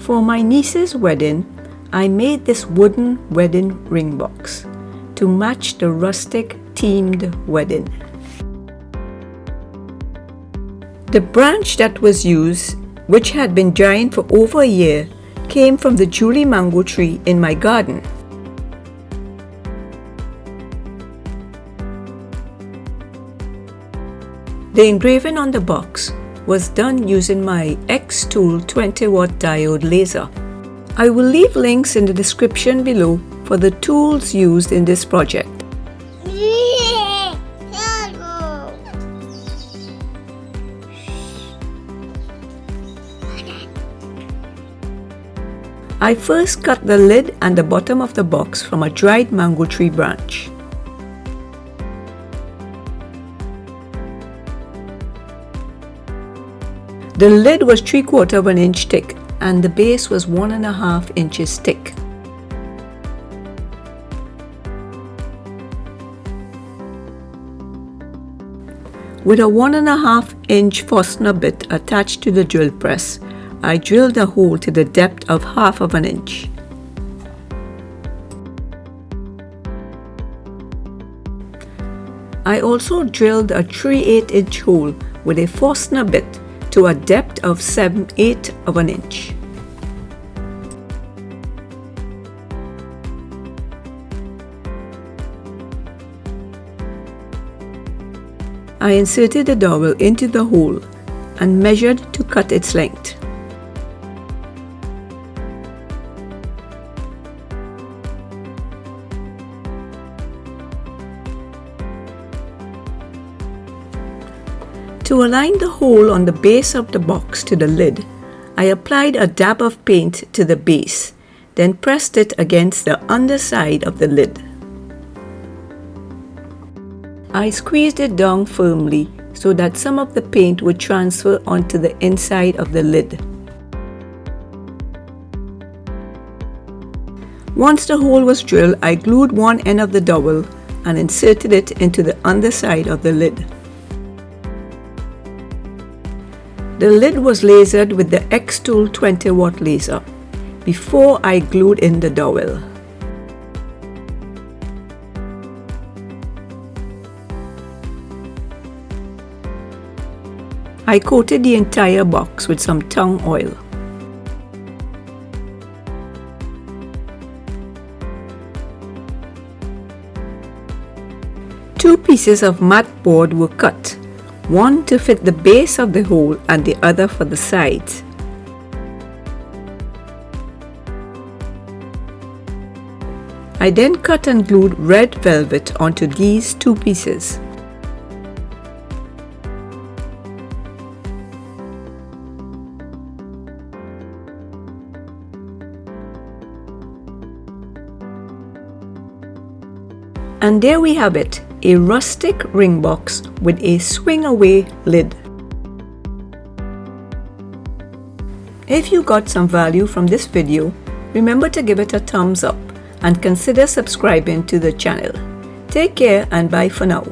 For my niece's wedding, I made this wooden wedding ring box to match the rustic themed wedding. The branch that was used, which had been drying for over a year, came from the Julie mango tree in my garden. The engraving on the box was done using my Xtool 20-watt diode laser. I will leave links in the description below for the tools used in this project. I first cut the lid and the bottom of the box from a dried mango tree branch. The lid was 3/4 of an inch thick and the base was 1.5 inches thick. With a 1.5 inch Forstner bit attached to the drill press, I drilled a hole to the depth of 1/2 inch. I also drilled a 3/8 inch hole with a Forstner bit to a depth of 7/8 of an inch. I inserted the dowel into the hole and measured to cut its length. To align the hole on the base of the box to the lid, I applied a dab of paint to the base, then pressed it against the underside of the lid. I squeezed it down firmly so that some of the paint would transfer onto the inside of the lid. Once the hole was drilled, I glued one end of the dowel and inserted it into the underside of the lid. The lid was lasered with the Xtool 20-watt laser before I glued in the dowel. I coated the entire box with some tung oil. Two pieces of mat board were cut, one to fit the base of the hole and the other for the sides. I then cut and glued red velvet onto these two pieces. And there we have it, a rustic ring box with a swing-away lid. If you got some value from this video, remember to give it a thumbs up and consider subscribing to the channel. Take care and bye for now.